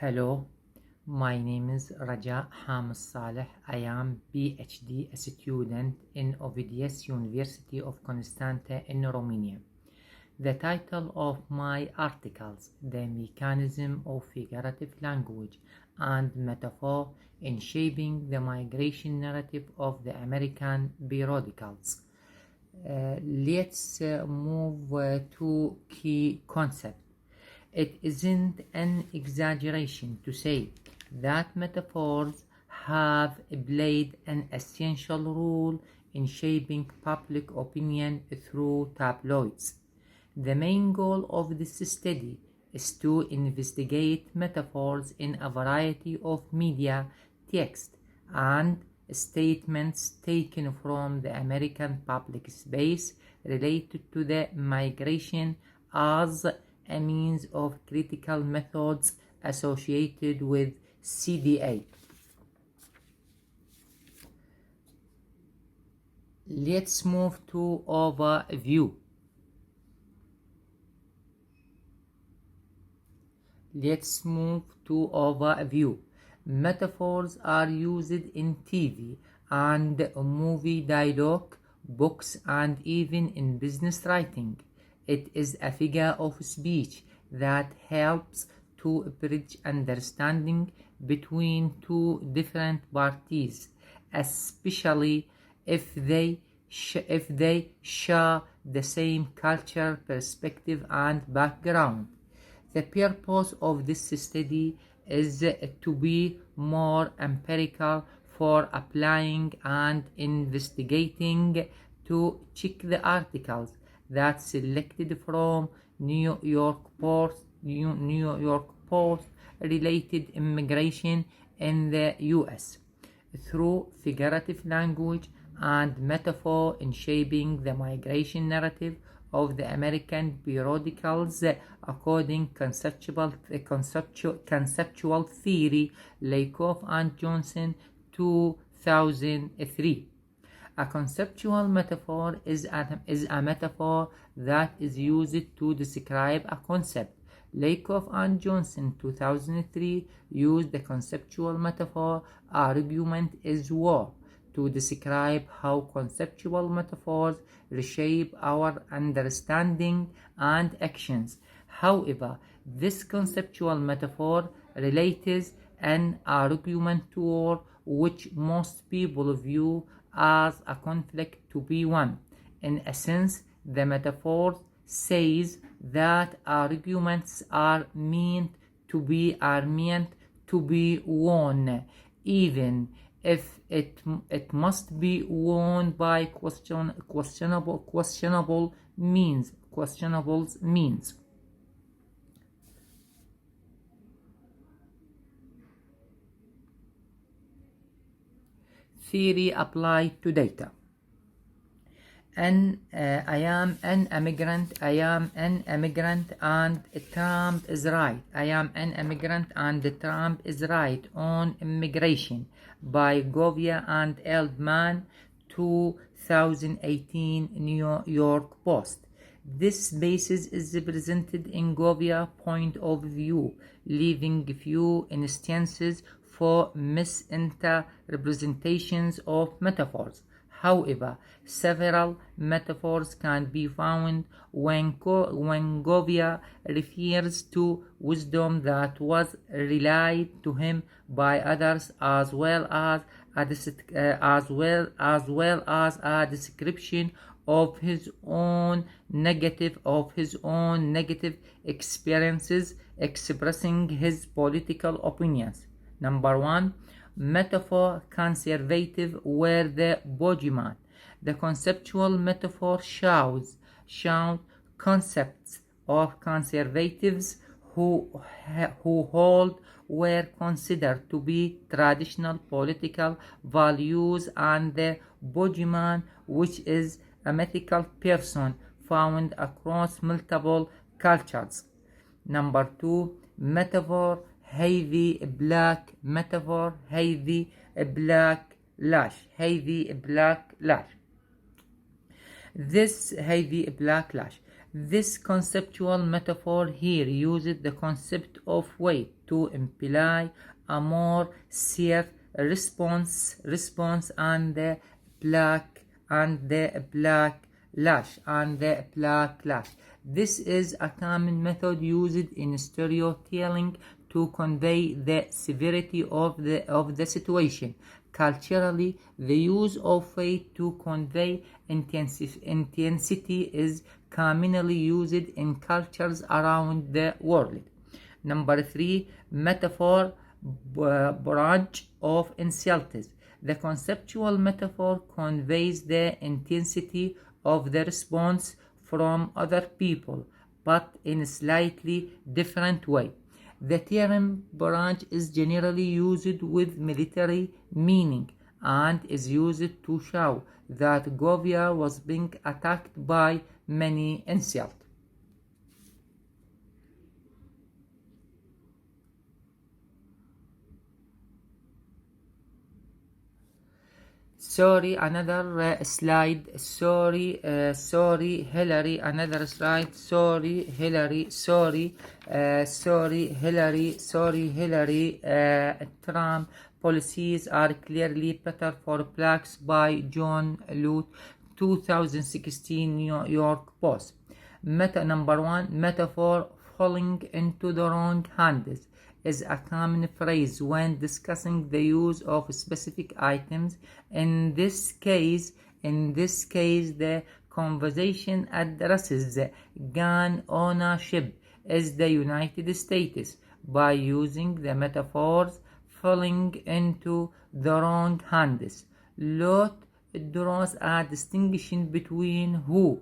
Hello, my name is Rajaa Hamid. I am PhD student in Ovidius University of Constanta in Romania. The title of my articles, The Mechanism of Figurative Language and Metaphor in Shaping the Migration Narrative of the American Periodicals. Let's move to key concepts. It isn't an exaggeration to say that metaphors have played an essential role in shaping public opinion through tabloids. The main goal of this study is to investigate metaphors in a variety of media, text, and statements taken from the American public space related to the migration as a means of critical methods associated with CDA. Let's move to overview. Metaphors are used in TV and movie dialogue, books, and even in business writing. It is a figure of speech that helps to bridge understanding between two different parties, especially if they share the same culture, perspective, and background. The purpose of this study is to be more empirical for applying and investigating. To check the articles that selected from New York Post related immigration in the US through figurative language and metaphor in shaping the migration narrative of the American periodicals according conceptual theory, Lakoff and Johnson, 2003. A conceptual metaphor is a metaphor that is used to describe a concept. Lakoff and Johnson, 2003, used the conceptual metaphor argument is war to describe how conceptual metaphors reshape our understanding and actions. However, this conceptual metaphor relates an argument to war, which most people view as a conflict to be won. In a sense, the metaphor says that arguments are meant to be won, even if it must be won by questionable means. Theory applied to data. I am an immigrant and Trump is right. I am an immigrant and Trump is right on immigration by Govia and Eldman, 2018 New York Post. This basis is presented in Govia's point of view, leaving few instances for misrepresentations of metaphors. However, several metaphors can be found when Govia refers to wisdom that was relayed to him by others, as well as a description of his own negative experiences expressing his political opinions. Number 1. Metaphor conservative were the boogeyman. The conceptual metaphor shows concepts of conservatives who hold were considered to be traditional political values, and the boogeyman, which is a mythical person found across multiple cultures. Number 2. Metaphor heavy black lash. This heavy black lash. This conceptual metaphor here uses the concept of weight to imply a more safe response and the black lash. This is a common method used in storytelling to convey the severity of the situation. Culturally, the use of weight to convey intensity is commonly used in cultures around the world. Number 3, metaphor branch of insults. The conceptual metaphor conveys the intensity of the response from other people, but in a slightly different way. The term branch is generally used with military meaning and is used to show that Govia was being attacked by many insults. Sorry, another slide. Sorry, Hillary. Another slide. Sorry, Hillary. Sorry, Hillary. Trump policies are clearly better for blacks by John Lute, 2016 New York Post. Number 1, metaphor falling into the wrong hands is a common phrase when discussing the use of specific items. In this case, the conversation addresses gun ownership as the United States by using the metaphors falling into the wrong hands. Lot draws a distinction between who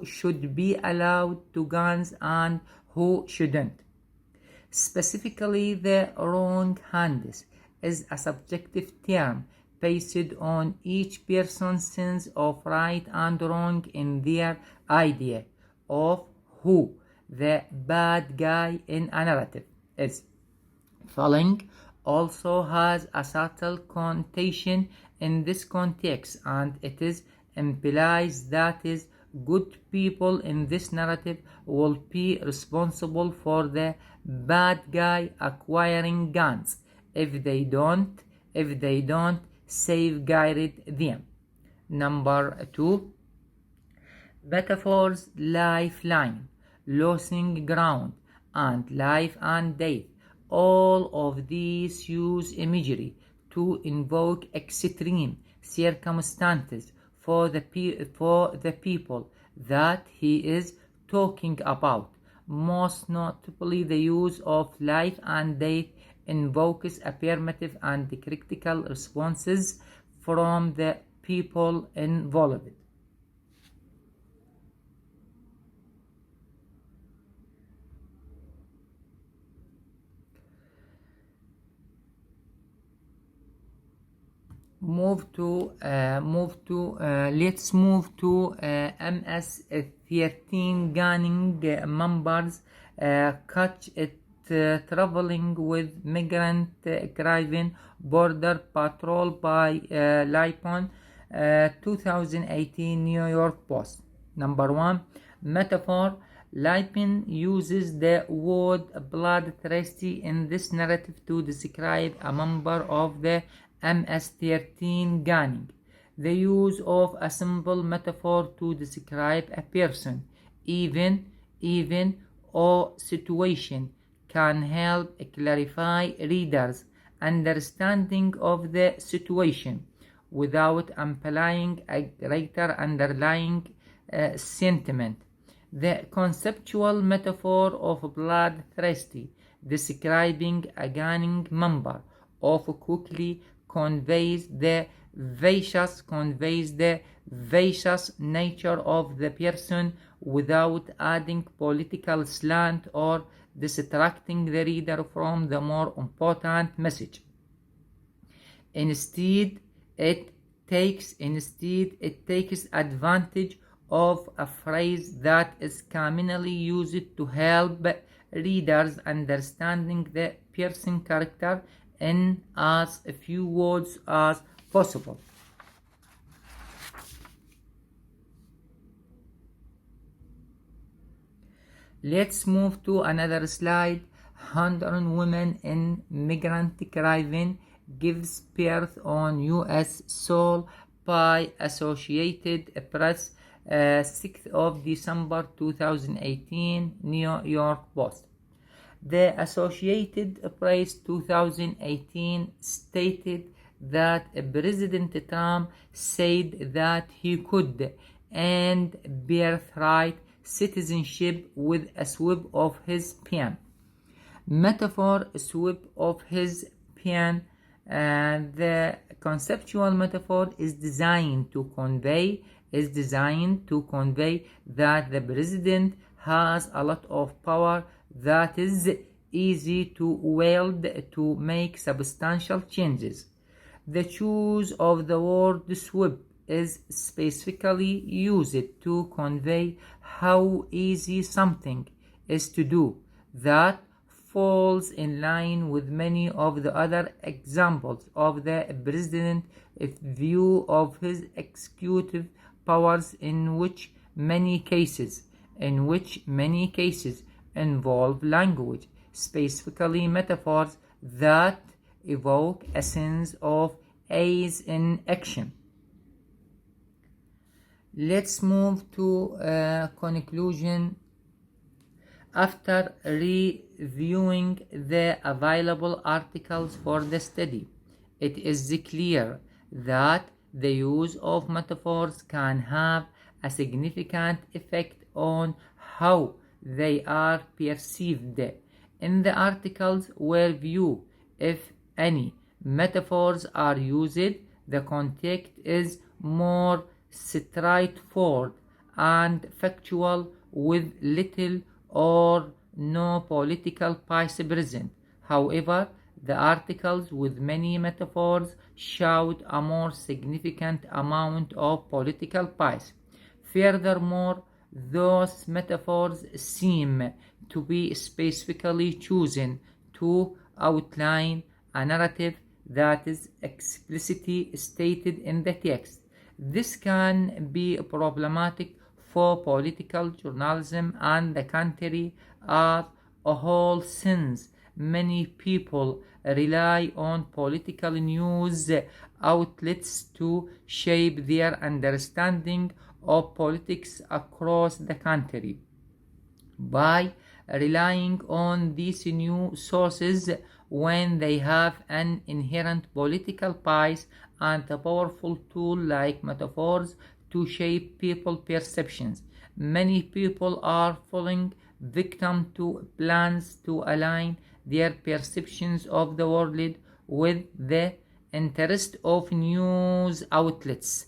should be allowed to guns and who shouldn't. Specifically, the wrong hands is a subjective term based on each person's sense of right and wrong in their idea of who the bad guy in a narrative is. Falling also has a subtle connotation in this context, and it is implies that is good people in this narrative will be responsible for the bad guy acquiring guns if they don't safeguard them. Number 2, metaphors lifeline, losing ground, and life and death. All of these use imagery to invoke extreme circumstances for the people that he is talking about. Most notably, the use of life and death invokes affirmative and critical responses from the people involved. Let's move to MS-13 gunning members catch it traveling with migrant driven border patrol by Lipon, 2018 New York Post. Number 1, metaphor. Lipin uses the word bloodthirsty in this narrative to describe a member of the MS-13 gunning. The use of a simple metaphor to describe a person, even or situation, can help clarify readers' understanding of the situation without implying a greater underlying sentiment. The conceptual metaphor of bloodthirsty describing a gunning member of quickly conveys the vicious nature of the person without adding political slant or distracting the reader from the more important message. Instead, it takes advantage of a phrase that is commonly used to help readers understanding the person character in as few words as possible. Let's move to another slide. 100 women in migrant caravan gives birth on U.S. soil by Associated Press, 6th of December 2018, New York Post. The Associated Press 2018 stated that President Trump said that he could end birthright citizenship with a sweep of his pen. Metaphor, sweep of his pen, and the conceptual metaphor is designed to convey that the president has a lot of power that is easy to wield to make substantial changes. The choice of the word sweep is specifically used to convey how easy something is to do. That falls in line with many of the other examples of the president's view of his executive powers, in which many cases involve language, specifically metaphors that evoke a sense of ease in action. Let's move to conclusion. After reviewing the available articles for the study, it is clear that the use of metaphors can have a significant effect on how they are perceived. In the articles where few, if any, metaphors are used, the context is more straightforward and factual, with little or no political bias present. However, the articles with many metaphors showed a more significant amount of political bias. Furthermore, those metaphors seem to be specifically chosen to outline a narrative that is explicitly stated in the text. This can be problematic for political journalism and the country as a whole, since many people rely on political news outlets to shape their understanding of politics across the country. By relying on these new sources when they have an inherent political bias, and a powerful tool like metaphors to shape people's perceptions, many people are falling victim to plans to align their perceptions of the world with the interest of news outlets.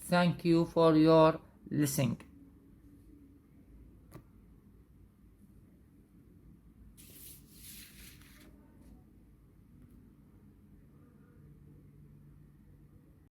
Thank you for your listening.